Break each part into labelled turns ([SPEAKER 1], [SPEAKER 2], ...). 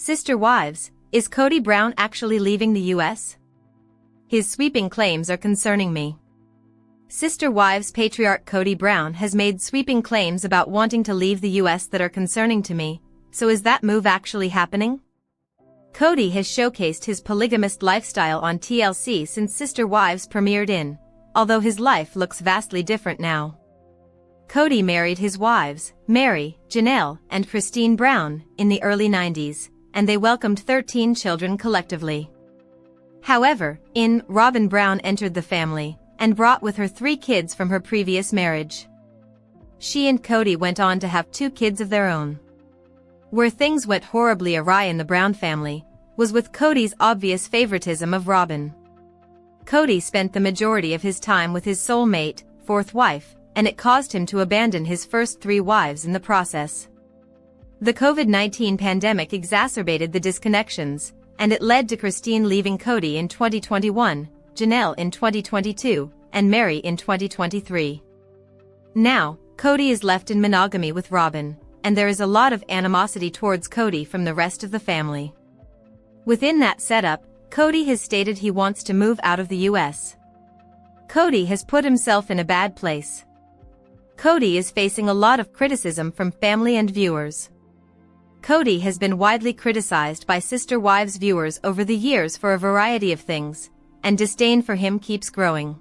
[SPEAKER 1] Sister Wives, is Kody Brown actually leaving the US? His sweeping claims are concerning me. Sister Wives patriarch Kody Brown has made sweeping claims about wanting to leave the US that are concerning to me, so is that move actually happening? Kody has showcased his polygamist lifestyle on TLC since Sister Wives premiered although his life looks vastly different now. Kody married his wives, Meri, Janelle, and Kody Brown, in the early 90s, and they welcomed 13 children collectively. However, Robyn Brown entered the family, and brought with her 3 kids from her previous marriage. She and Kody went on to have 2 kids of their own. Where things went horribly awry in the Brown family, was with Kody's obvious favoritism of Robyn. Kody spent the majority of his time with his soulmate, 4th wife, and it caused him to abandon his first 3 wives in the process. The COVID-19 pandemic exacerbated the disconnections, and it led to Kody leaving Kody in 2021, Janelle in 2022, and Meri in 2023. Now, Kody is left in monogamy with Robyn, and there is a lot of animosity towards Kody from the rest of the family. Within that setup, Kody has stated he wants to move out of the US. Kody has put himself in a bad place. Kody is facing a lot of criticism from family and viewers. Kody has been widely criticized by Sister Wives viewers over the years for a variety of things, and disdain for him keeps growing.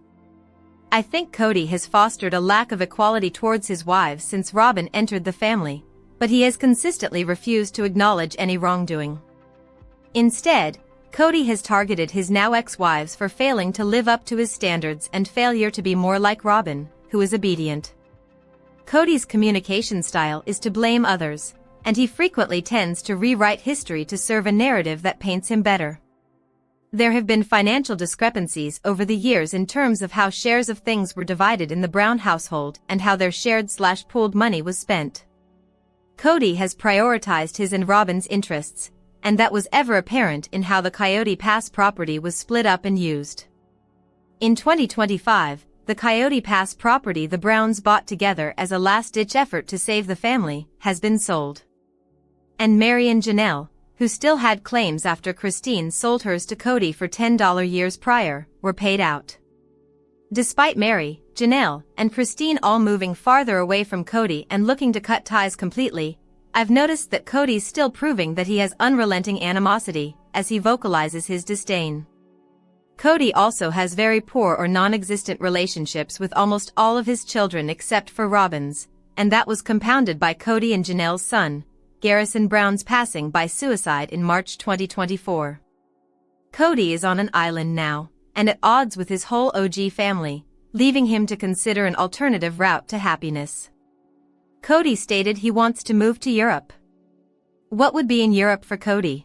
[SPEAKER 1] I think Kody has fostered a lack of equality towards his wives since Robyn entered the family, but he has consistently refused to acknowledge any wrongdoing. Instead, Kody has targeted his now ex-wives for failing to live up to his standards and failure to be more like Robyn, who is obedient. Kody's communication style is to blame others, and he frequently tends to rewrite history to serve a narrative that paints him better. There have been financial discrepancies over the years in terms of how shares of things were divided in the Brown household and how their shared/pooled money was spent. Kody has prioritized his and Robyn's interests, and that was ever apparent in how the Coyote Pass property was split up and used. In 2025, the Coyote Pass property the Browns bought together as a last-ditch effort to save the family, has been sold. And Meri and Janelle, who still had claims after Kody sold hers to Kody for $10 years prior, were paid out. Despite Meri, Janelle, and Kody all moving farther away from Kody and looking to cut ties completely, I've noticed that Kody's still proving that he has unrelenting animosity, as he vocalizes his disdain. Kody also has very poor or non-existent relationships with almost all of his children except for Robyn's, and that was compounded by Kody and Janelle's son, Garrison Brown's passing by suicide in March 2024. Kody is on an island now, and at odds with his whole OG family, leaving him to consider an alternative route to happiness. Kody stated he wants to move to Europe. What would be in Europe for Kody?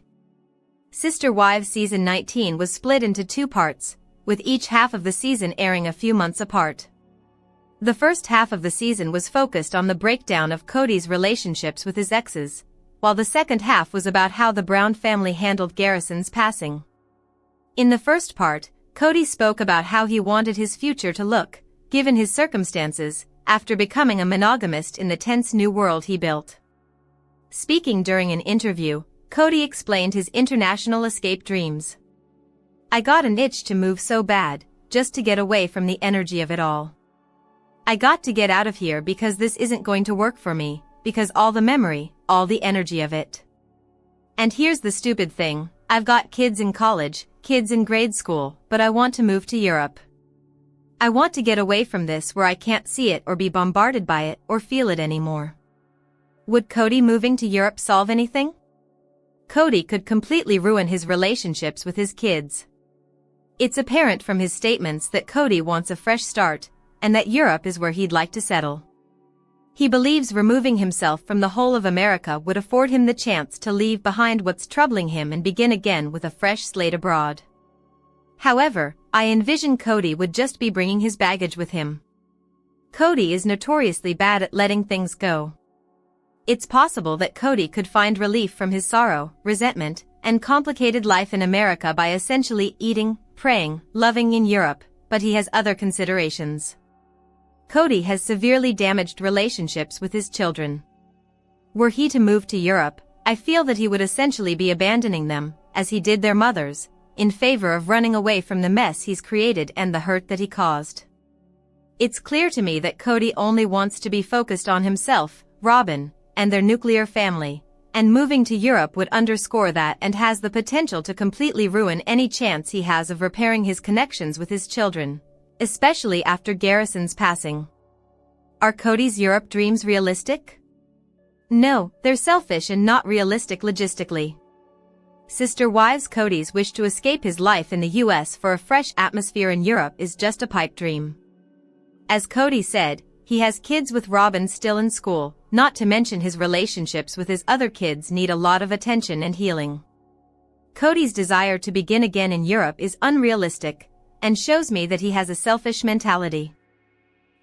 [SPEAKER 1] Sister Wives Season 19 was split into 2 parts, with each half of the season airing a few months apart. The first half of the season was focused on the breakdown of Kody's relationships with his exes, while the second half was about how the Brown family handled Garrison's passing. In the first part, Kody spoke about how he wanted his future to look, given his circumstances, after becoming a monogamist in the tense new world he built. Speaking during an interview, Kody explained his international escape dreams. "I got an itch to move so bad, just to get away from the energy of it all. I got to get out of here because this isn't going to work for me, because all the memory, all the energy of it. And here's the stupid thing, I've got kids in college, kids in grade school, but I want to move to Europe. I want to get away from this where I can't see it or be bombarded by it or feel it anymore." Would Kody moving to Europe solve anything? Kody could completely ruin his relationships with his kids. It's apparent from his statements that Kody wants a fresh start, and that Europe is where he'd like to settle. He believes removing himself from the whole of America would afford him the chance to leave behind what's troubling him and begin again with a fresh slate abroad. However, I envision Kody would just be bringing his baggage with him. Kody is notoriously bad at letting things go. It's possible that Kody could find relief from his sorrow, resentment, and complicated life in America by essentially eating, praying, loving in Europe, but he has other considerations. Kody has severely damaged relationships with his children. Were he to move to Europe, I feel that he would essentially be abandoning them, as he did their mothers, in favor of running away from the mess he's created and the hurt that he caused. It's clear to me that Kody only wants to be focused on himself, Robyn, and their nuclear family, and moving to Europe would underscore that and has the potential to completely ruin any chance he has of repairing his connections with his children, especially after Garrison's passing. Are Kody's Europe dreams realistic? No, they're selfish and not realistic logistically. Sister Wives Kody's wish to escape his life in the US for a fresh atmosphere in Europe is just a pipe dream. As Kody said, he has kids with Robyn still in school, not to mention his relationships with his other kids need a lot of attention and healing. Kody's desire to begin again in Europe is unrealistic, and shows me that he has a selfish mentality.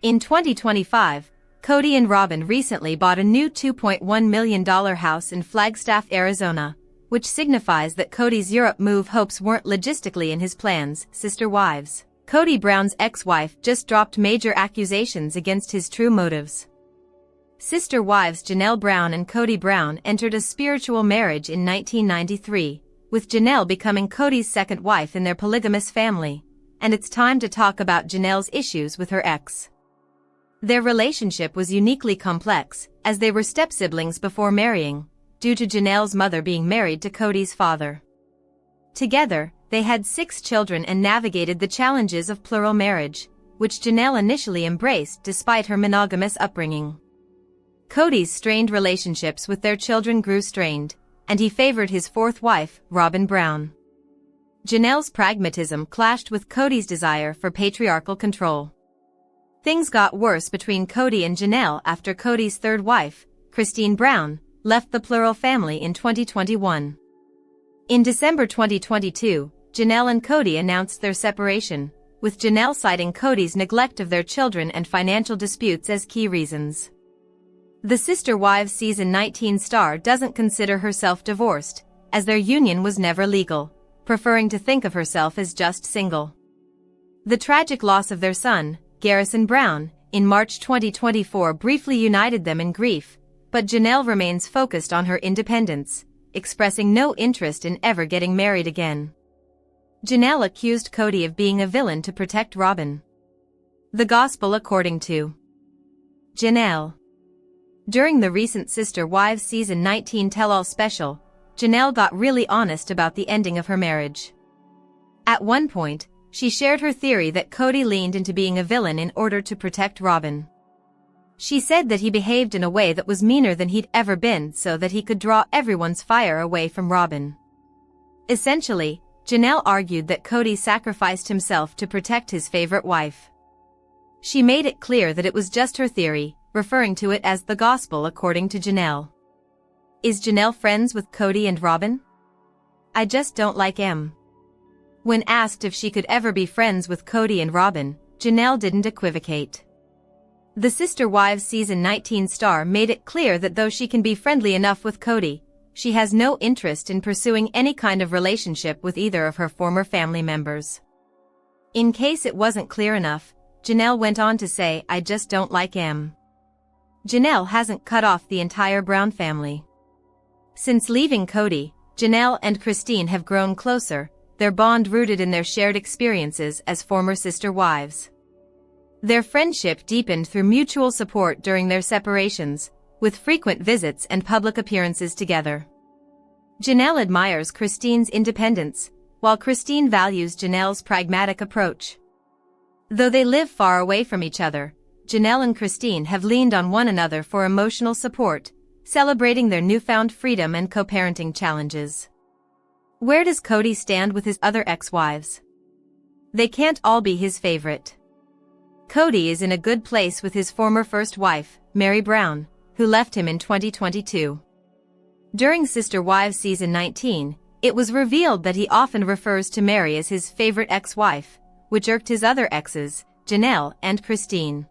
[SPEAKER 1] In 2025, Kody and Robyn recently bought a new $2.1 million house in Flagstaff, Arizona, which signifies that Kody's Europe move hopes weren't logistically in his plans. Sister Wives Kody Brown's ex-wife just dropped major accusations against his true motives. Sister wives Janelle Brown and Kody Brown entered a spiritual marriage in 1993, with Janelle becoming Kody's second wife in their polygamous family, and it's time to talk about Janelle's issues with her ex. Their relationship was uniquely complex, as they were step-siblings before marrying, due to Janelle's mother being married to Kody's father. Together, they had 6 children and navigated the challenges of plural marriage, which Janelle initially embraced despite her monogamous upbringing. Kody's strained relationships with their children grew strained, and he favored his fourth wife, Robyn Brown. Janelle's pragmatism clashed with Kody's desire for patriarchal control. Things got worse between Kody and Janelle after Kody's third wife, Christine Brown, left the plural family in 2021. In December 2022, Janelle and Kody announced their separation, with Janelle citing Kody's neglect of their children and financial disputes as key reasons. The Sister Wives Season 19 star doesn't consider herself divorced, as their union was never legal, preferring to think of herself as just single. The tragic loss of their son, Garrison Brown, in March 2024 briefly united them in grief, but Janelle remains focused on her independence, expressing no interest in ever getting married again. Janelle accused Kody of being a villain to protect Robyn. The Gospel according to Janelle. During the recent Sister Wives Season 19 tell-all special, Janelle got really honest about the ending of her marriage. At one point, she shared her theory that Kody leaned into being a villain in order to protect Robyn. She said that he behaved in a way that was meaner than he'd ever been so that he could draw everyone's fire away from Robyn. Essentially, Janelle argued that Kody sacrificed himself to protect his favorite wife. She made it clear that it was just her theory, referring to it as the Gospel according to Janelle. Is Janelle friends with Kody and Robyn? I just don't like him. When asked if she could ever be friends with Kody and Robyn, Janelle didn't equivocate. The Sister Wives Season 19 star made it clear that though she can be friendly enough with Kody, she has no interest in pursuing any kind of relationship with either of her former family members. In case it wasn't clear enough, Janelle went on to say, I just don't like him. Janelle hasn't cut off the entire Brown family. Since leaving Kody, Janelle and Christine have grown closer, their bond rooted in their shared experiences as former sister wives. Their friendship deepened through mutual support during their separations, with frequent visits and public appearances together. Janelle admires Christine's independence, while Christine values Janelle's pragmatic approach. Though they live far away from each other, Janelle and Christine have leaned on one another for emotional support, celebrating their newfound freedom and co-parenting challenges. Where does Kody stand with his other ex-wives? They can't all be his favorite. Kody is in a good place with his former first wife, Meri Brown, who left him in 2022. During Sister Wives Season 19, it was revealed that he often refers to Meri as his favorite ex-wife, which irked his other exes, Janelle and Christine.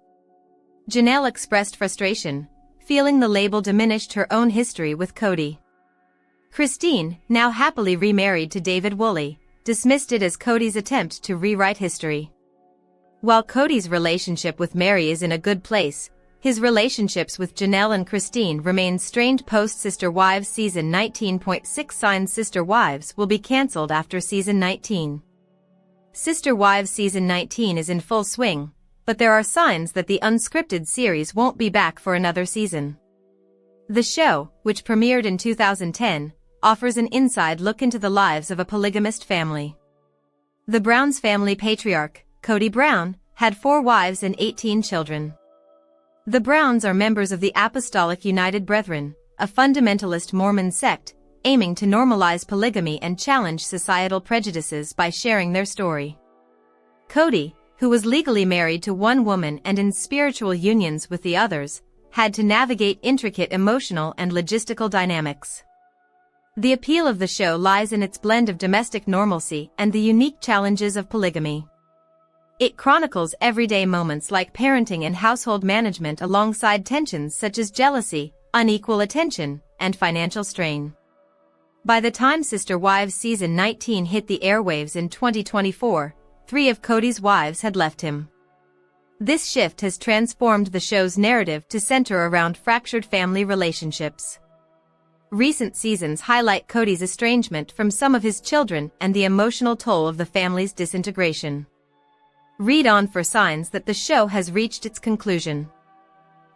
[SPEAKER 1] Janelle expressed frustration, feeling the label diminished her own history with Kody. Christine, now happily remarried to David Woolley, dismissed it as Kody's attempt to rewrite history. While Kody's relationship with Meri is in a good place, His relationships with Janelle and Christine remain strained post-Sister Wives Season 19.6 signs Sister Wives will be cancelled after Season 19. Sister Wives Season 19 is in full swing, but there are signs that the unscripted series won't be back for another season. The show, which premiered in 2010, offers an inside look into the lives of a polygamist family. The Brown's family patriarch, Kody Brown, had 4 wives and 18 children. The Browns are members of the Apostolic United Brethren, a fundamentalist Mormon sect, aiming to normalize polygamy and challenge societal prejudices by sharing their story. Kody, who was legally married to one woman and in spiritual unions with the others, had to navigate intricate emotional and logistical dynamics. The appeal of the show lies in its blend of domestic normalcy and the unique challenges of polygamy. It chronicles everyday moments like parenting and household management alongside tensions such as jealousy, unequal attention, and financial strain. By the time Sister Wives Season 19 hit the airwaves in 2024, 3 of Kody's wives had left him. This shift has transformed the show's narrative to center around fractured family relationships. Recent seasons highlight Kody's estrangement from some of his children and the emotional toll of the family's disintegration. Read on for signs that the show has reached its conclusion.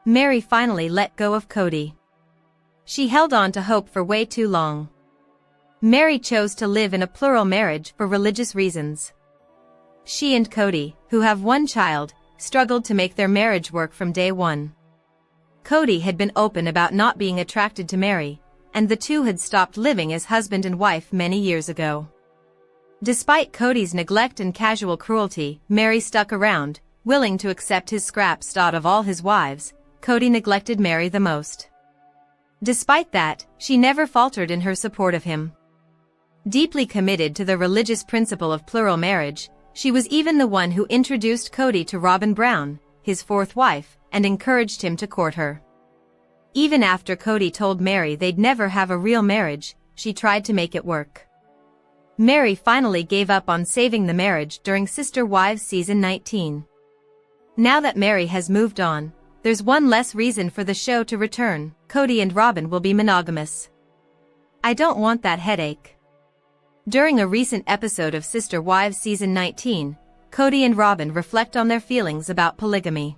[SPEAKER 1] Meri finally let go of Kody. She held on to hope for way too long. Meri chose to live in a plural marriage for religious reasons. She and Kody, who have 1 child, struggled to make their marriage work from day one. Kody had been open about not being attracted to Meri, and the two had stopped living as husband and wife many years ago. Despite Kody's neglect and casual cruelty, Meri stuck around, willing to accept his scraps. Of all his wives, Kody neglected Meri the most. Despite that, she never faltered in her support of him. Deeply committed to the religious principle of plural marriage, she was even the one who introduced Kody to Robyn Brown, his 4th wife, and encouraged him to court her. Even after Kody told Meri they'd never have a real marriage, she tried to make it work. Meri finally gave up on saving the marriage during Sister Wives Season 19. Now that Meri has moved on, there's one less reason for the show to return. Kody and Robyn will be monogamous. I don't want that headache. During a recent episode of Sister Wives Season 19, Kody and Robyn reflect on their feelings about polygamy.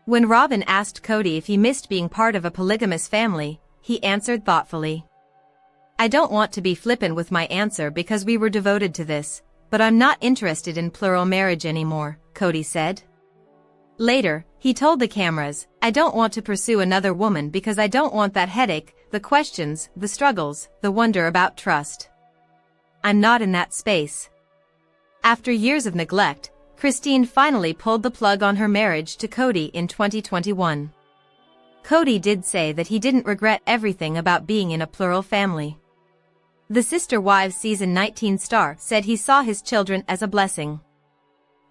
[SPEAKER 1] When Robyn asked Kody if he missed being part of a polygamous family, he answered thoughtfully. I don't want to be flippant with my answer because we were devoted to this, but I'm not interested in plural marriage anymore, Kody said. Later, he told the cameras, I don't want to pursue another woman because I don't want that headache, the questions, the struggles, the wonder about trust. I'm not in that space. After years of neglect, Christine finally pulled the plug on her marriage to Kody in 2021. Kody did say that he didn't regret everything about being in a plural family. The Sister Wives Season 19 star said he saw his children as a blessing.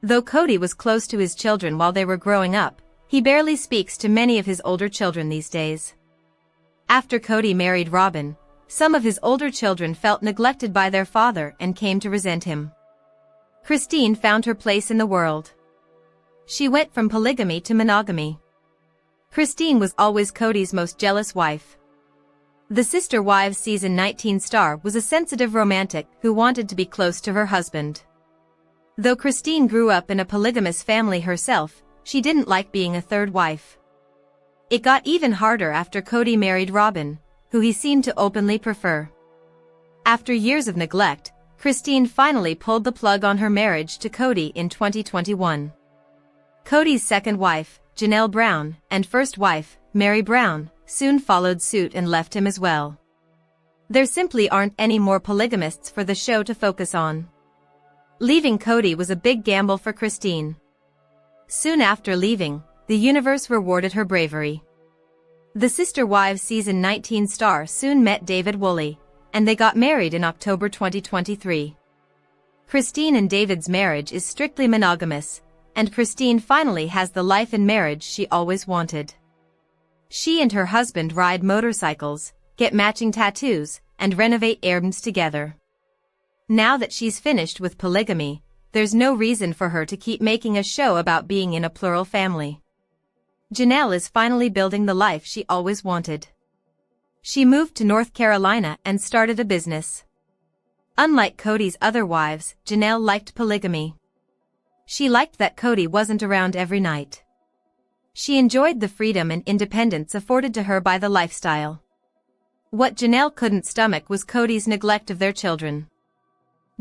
[SPEAKER 1] Though Kody was close to his children while they were growing up, he barely speaks to many of his older children these days. After Kody married Robyn, some of his older children felt neglected by their father and came to resent him. Christine found her place in the world. She went from polygamy to monogamy. Christine was always Kody's most jealous wife. The Sister Wives Season 19 star was a sensitive romantic who wanted to be close to her husband. Though Christine grew up in a polygamous family herself, she didn't like being a 3rd wife. It got even harder after Kody married Robyn, who he seemed to openly prefer. After years of neglect, Christine finally pulled the plug on her marriage to Kody in 2021. Kody's 2nd wife, Janelle Brown, and 1st wife, Meri Brown, soon followed suit and left him as well. There simply aren't any more polygamists for the show to focus on. Leaving Kody was a big gamble for Christine. Soon after leaving, the universe rewarded her bravery. The Sister Wives Season 19 star soon met David Woolley, and they got married in October 2023. Christine and David's marriage is strictly monogamous, and Christine finally has the life in marriage she always wanted. She and her husband ride motorcycles, get matching tattoos, and renovate homes together. Now that she's finished with polygamy, there's no reason for her to keep making a show about being in a plural family. Janelle is finally building the life she always wanted. She moved to North Carolina and started a business. Unlike Kody's other wives, Janelle liked polygamy. She liked that Kody wasn't around every night. She enjoyed the freedom and independence afforded to her by the lifestyle. What Janelle couldn't stomach was Kody's neglect of their children.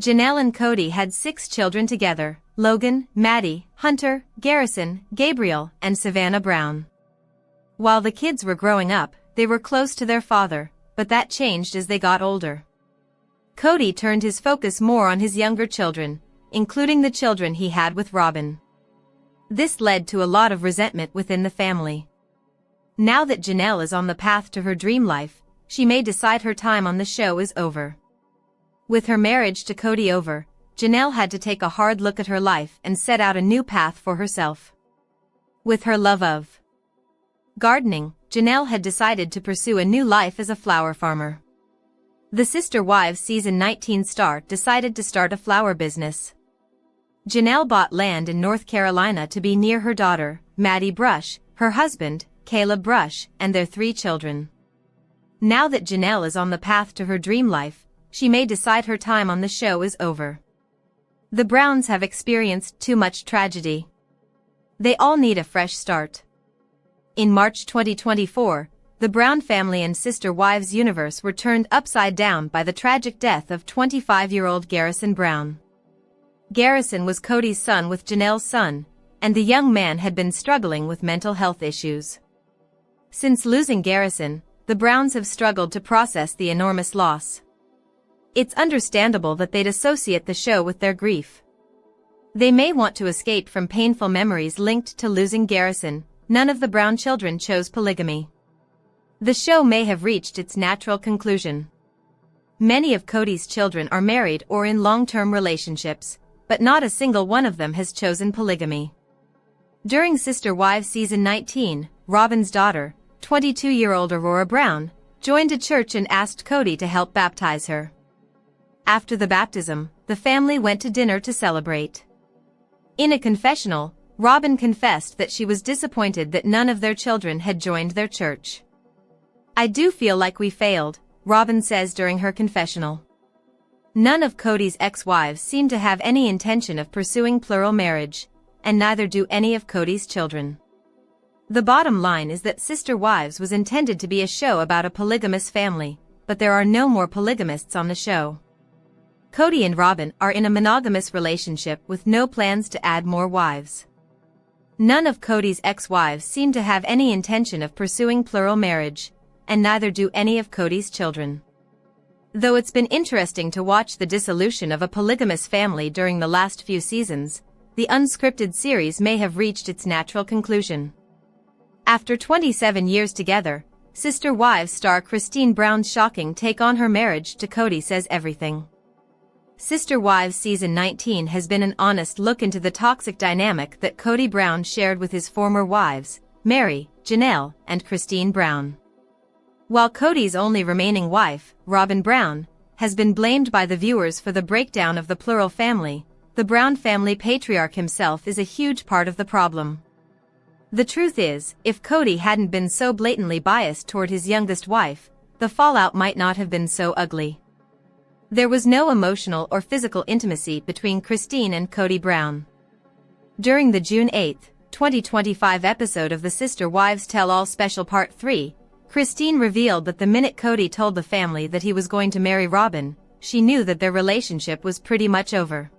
[SPEAKER 1] Janelle and Kody had 6 children together: Logan, Maddie, Hunter, Garrison, Gabriel, and Savannah Brown. While the kids were growing up, they were close to their father, but that changed as they got older. Kody turned his focus more on his younger children, including the children he had with Robyn. This led to a lot of resentment within the family. Now that Janelle is on the path to her dream life, she may decide her time on the show is over. With her marriage to Kody over, Janelle had to take a hard look at her life and set out a new path for herself. With her love of gardening, Janelle had decided to pursue a new life as a flower farmer. The Sister Wives Season 19 star decided to start a flower business. Janelle bought land in North Carolina to be near her daughter, Maddie Brush, her husband, Caleb Brush, and their 3 children. Now that Janelle is on the path to her dream life, she may decide her time on the show is over. The Browns have experienced too much tragedy. They all need a fresh start. In March 2024, the Brown family and Sister Wives universe were turned upside down by the tragic death of 25-year-old Garrison Brown. Garrison was Kody's son with Janelle's son, and the young man had been struggling with mental health issues. Since losing Garrison, the Browns have struggled to process the enormous loss. It's understandable that they'd associate the show with their grief. They may want to escape from painful memories linked to losing Garrison. None of the Brown children chose polygamy. The show may have reached its natural conclusion. Many of Kody's children are married or in long-term relationships, but not a single one of them has chosen polygamy. During Sister Wives Season 19, Robyn's daughter, 22-year-old Aurora Brown, joined a church and asked Kody to help baptize her. After the baptism, the family went to dinner to celebrate. In a confessional, Robyn confessed that she was disappointed that none of their children had joined their church. "I do feel like we failed," Robyn says during her confessional. None of Kody's ex-wives seem to have any intention of pursuing plural marriage, and neither do any of Kody's children. The bottom line is that Sister Wives was intended to be a show about a polygamous family, but there are no more polygamists on the show. Kody and Robyn are in a monogamous relationship with no plans to add more wives. None of Kody's ex-wives seem to have any intention of pursuing plural marriage, and neither do any of Kody's children. Though it's been interesting to watch the dissolution of a polygamous family during the last few seasons, the unscripted series may have reached its natural conclusion. After 27 years together, Sister Wives star Christine Brown's shocking take on her marriage to Kody says everything. Sister Wives Season 19 has been an honest look into the toxic dynamic that Kody Brown shared with his former wives, Meri, Janelle, and Christine Brown. While Kody's only remaining wife, Robyn Brown, has been blamed by the viewers for the breakdown of the plural family, the Brown family patriarch himself is a huge part of the problem. The truth is, if Kody hadn't been so blatantly biased toward his youngest wife, the fallout might not have been so ugly. There was no emotional or physical intimacy between Christine and Kody Brown. During the June 8, 2025 episode of the Sister Wives Tell All Special Part 3, Christine revealed that the minute Kody told the family that he was going to marry Robyn, she knew that their relationship was pretty much over.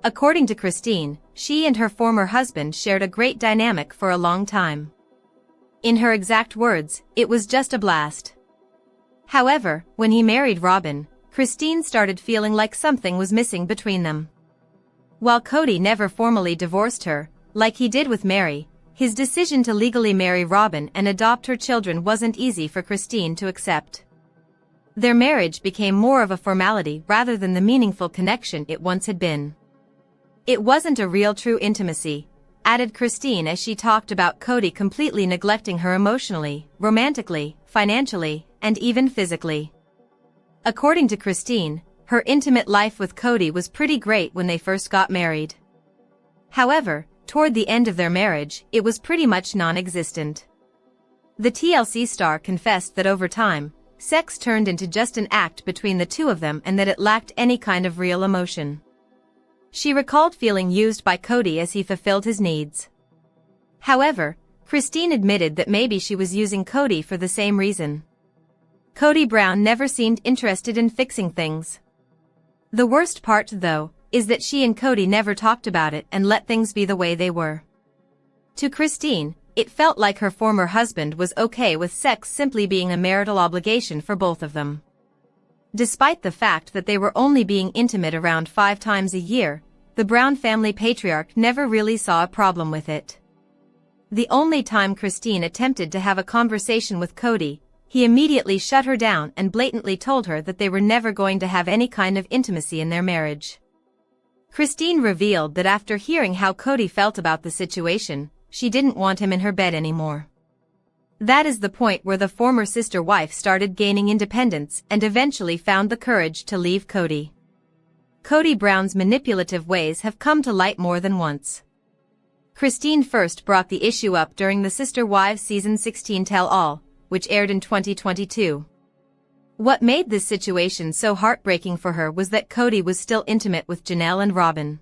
[SPEAKER 1] According to Christine, she and her former husband shared a great dynamic for a long time. In her exact words, "It was just a blast." However, when he married Robyn, Christine started feeling like something was missing between them. While Kody never formally divorced her, like he did with Meri, his decision to legally marry Robyn and adopt her children wasn't easy for Christine to accept. Their marriage became more of a formality rather than the meaningful connection it once had been. "It wasn't a real true intimacy," added Christine as she talked about Kody completely neglecting her emotionally, romantically, financially, and even physically. According to Christine, her intimate life with Kody was pretty great when they first got married. However, toward the end of their marriage, it was pretty much non-existent. The TLC star confessed that over time, sex turned into just an act between the two of them and that it lacked any kind of real emotion. She recalled feeling used by Kody as he fulfilled his needs. However, Christine admitted that maybe she was using Kody for the same reason. Kody Brown never seemed interested in fixing things. The worst part, though, is that she and Kody never talked about it and let things be the way they were. To Christine, it felt like her former husband was okay with sex simply being a marital obligation for both of them. Despite the fact that they were only being intimate around 5 times a year, the Brown family patriarch never really saw a problem with it. The only time Christine attempted to have a conversation with Kody, he immediately shut her down and blatantly told her that they were never going to have any kind of intimacy in their marriage. Christine revealed that after hearing how Kody felt about the situation, she didn't want him in her bed anymore. That is the point where the former sister-wife started gaining independence and eventually found the courage to leave Kody. Kody Brown's manipulative ways have come to light more than once. Christine first brought the issue up during the Sister Wives Season 16 Tell-All, which aired in 2022. What made this situation so heartbreaking for her was that Kody was still intimate with Janelle and Robyn.